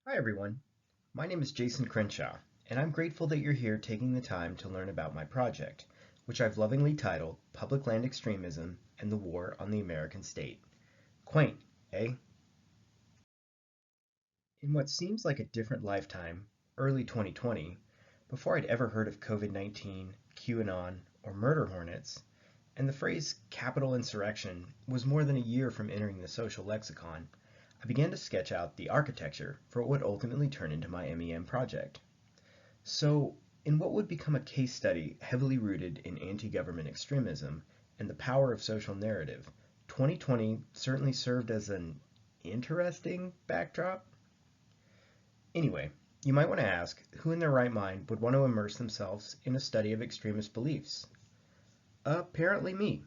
Hi everyone, my name is Jason Crenshaw, and I'm grateful that you're here taking the time to learn about my project, which I've lovingly titled Public Land Extremism and the War on the American State. Quaint, eh? In what seems like a different lifetime, early 2020, before I'd ever heard of COVID-19, QAnon, or murder hornets, and the phrase capital insurrection was more than a year from entering the social lexicon, I began to sketch out the architecture for what would ultimately turn into my MEM project. So, in what would become a case study heavily rooted in anti-government extremism and the power of social narrative, 2020 certainly served as an interesting backdrop. Anyway, you might want to ask, who in their right mind would want to immerse themselves in a study of extremist beliefs? Apparently me.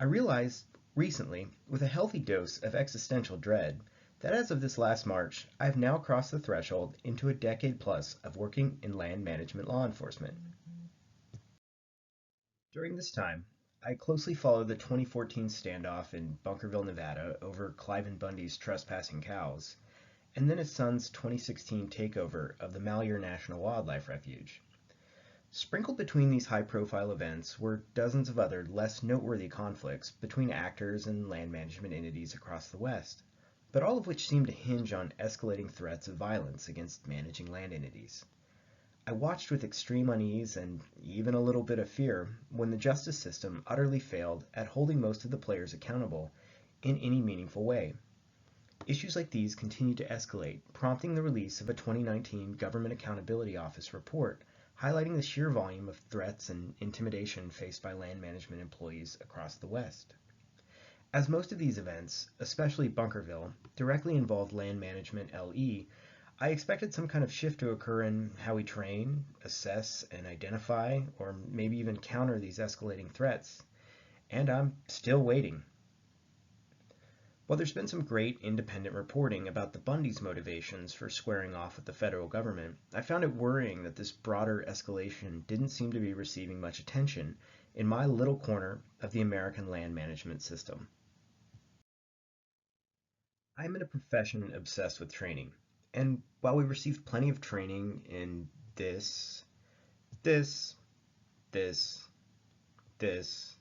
I realized recently, with a healthy dose of existential dread, that as of this last March, I have now crossed the threshold into a decade plus of working in land management law enforcement. During this time, I closely followed the 2014 standoff in Bunkerville, Nevada over Cliven Bundy's trespassing cows, and then his son's 2016 takeover of the Malheur National Wildlife Refuge. Sprinkled between these high-profile events were dozens of other less noteworthy conflicts between actors and land management entities across the West, but all of which seemed to hinge on escalating threats of violence against managing land entities. I watched with extreme unease and even a little bit of fear when the justice system utterly failed at holding most of the players accountable in any meaningful way. Issues like these continued to escalate, prompting the release of a 2019 Government Accountability Office report highlighting the sheer volume of threats and intimidation faced by land management employees across the West. As most of these events, especially Bunkerville, directly involved land management LE, I expected some kind of shift to occur in how we train, assess, and identify, or maybe even counter these escalating threats, and I'm still waiting. While there's been some great independent reporting about the Bundys' motivations for squaring off with the federal government, I found it worrying that this broader escalation didn't seem to be receiving much attention in my little corner of the American land management system. I'm in a profession obsessed with training, and while we received plenty of training in this, this, this, this,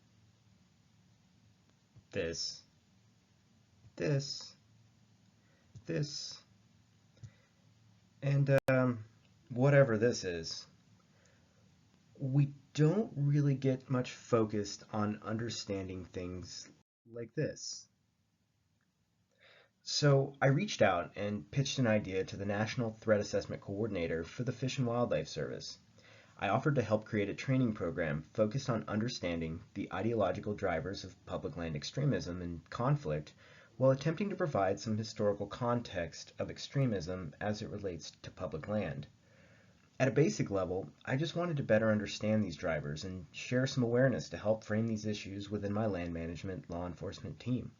this, this, and whatever this is, we don't really get much focused on understanding things like this. So I reached out and pitched an idea to the National Threat Assessment Coordinator for the Fish and Wildlife Service. I offered to help create a training program focused on understanding the ideological drivers of public land extremism and conflict while attempting to provide some historical context of extremism as it relates to public land. At a basic level, I just wanted to better understand these drivers and share some awareness to help frame these issues within my land management law enforcement team.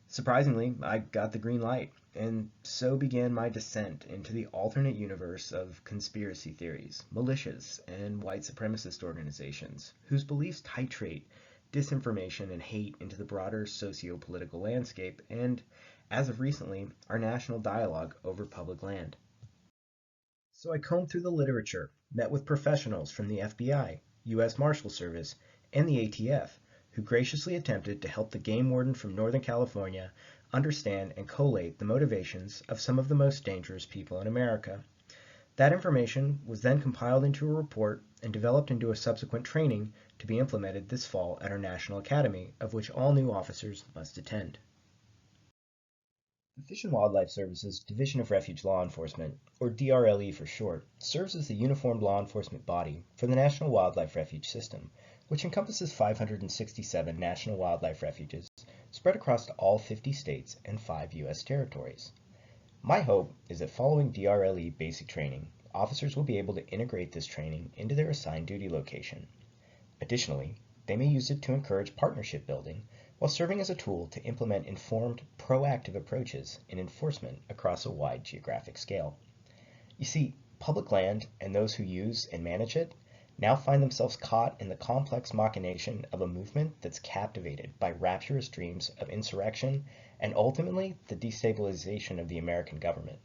Surprisingly, I got the green light, and so began my descent into the alternate universe of conspiracy theories, militias, and white supremacist organizations whose beliefs titrate disinformation and hate into the broader socio-political landscape and, as of recently, our national dialogue over public land. So I combed through the literature, met with professionals from the FBI, U.S. Marshal Service, and the ATF, who graciously attempted to help the game warden from Northern California understand and collate the motivations of some of the most dangerous people in America. That information was then compiled into a report and developed into a subsequent training to be implemented this fall at our National Academy, of which all new officers must attend. The Fish and Wildlife Service's Division of Refuge Law Enforcement, or DRLE for short, serves as the uniformed law enforcement body for the National Wildlife Refuge System, which encompasses 567 national wildlife refuges spread across all 50 states and 5 U.S. territories. My hope is that following DRLE basic training, officers will be able to integrate this training into their assigned duty location. Additionally, they may use it to encourage partnership building while serving as a tool to implement informed, proactive approaches in enforcement across a wide geographic scale. You see, public land and those who use and manage it, now find themselves caught in the complex machination of a movement that's captivated by rapturous dreams of insurrection and ultimately the destabilization of the American government.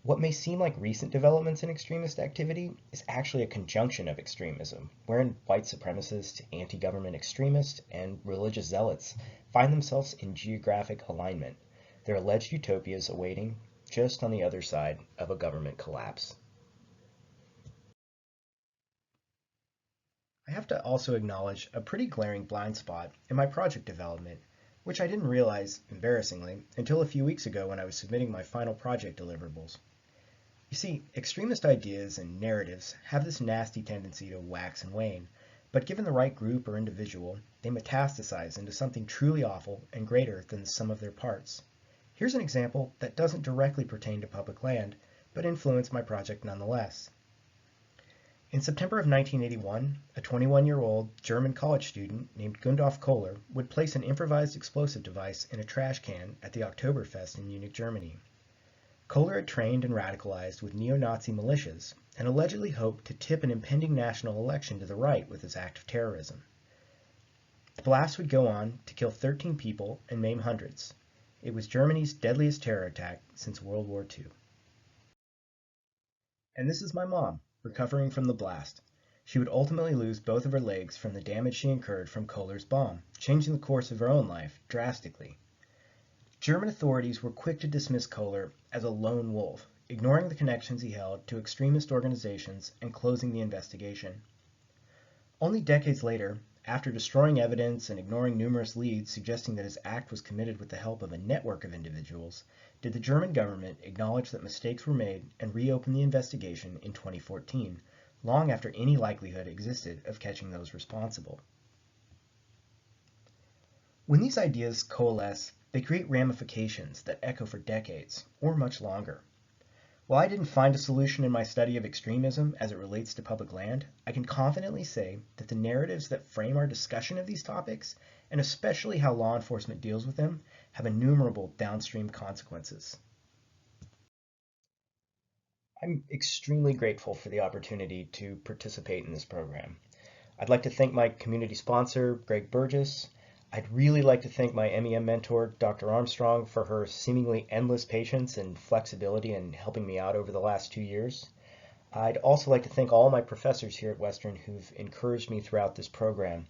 What may seem like recent developments in extremist activity is actually a conjunction of extremism, wherein white supremacists, anti-government extremists, and religious zealots find themselves in geographic alignment, their alleged utopias awaiting just on the other side of a government collapse. I have to also acknowledge a pretty glaring blind spot in my project development, which I didn't realize, embarrassingly, until a few weeks ago when I was submitting my final project deliverables. You see, extremist ideas and narratives have this nasty tendency to wax and wane, but given the right group or individual, they metastasize into something truly awful and greater than the sum of their parts. Here's an example that doesn't directly pertain to public land, but influenced my project nonetheless. In September of 1981, a 21-year-old German college student named Gundolf Kohler would place an improvised explosive device in a trash can at the Oktoberfest in Munich, Germany. Kohler had trained and radicalized with neo-Nazi militias and allegedly hoped to tip an impending national election to the right with his act of terrorism. The blast would go on to kill 13 people and maim hundreds. It was Germany's deadliest terror attack since World War II. And this is my mom, recovering from the blast. She would ultimately lose both of her legs from the damage she incurred from Kohler's bomb, changing the course of her own life drastically. German authorities were quick to dismiss Kohler as a lone wolf, ignoring the connections he held to extremist organizations and closing the investigation. Only decades later, after destroying evidence and ignoring numerous leads suggesting that his act was committed with the help of a network of individuals, did the German government acknowledge that mistakes were made and reopen the investigation in 2014, long after any likelihood existed of catching those responsible. When these ideas coalesce, they create ramifications that echo for decades, or much longer. While I didn't find a solution in my study of extremism as it relates to public land, I can confidently say that the narratives that frame our discussion of these topics, and especially how law enforcement deals with them, have innumerable downstream consequences. I'm extremely grateful for the opportunity to participate in this program. I'd like to thank my community sponsor, Greg Burgess. I'd really like to thank my MEM mentor, Dr. Armstrong, for her seemingly endless patience and flexibility in helping me out over the last 2 years. I'd also like to thank all my professors here at Western who've encouraged me throughout this program.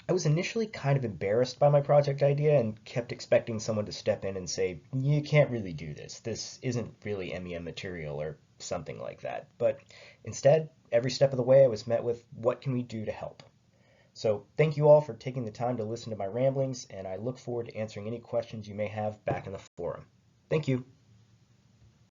I was initially kind of embarrassed by my project idea and kept expecting someone to step in and say, you can't really do this. This isn't really MEM material or something like that. But instead, every step of the way I was met with, what can we do to help? So thank you all for taking the time to listen to my ramblings, and I look forward to answering any questions you may have back in the forum. Thank you.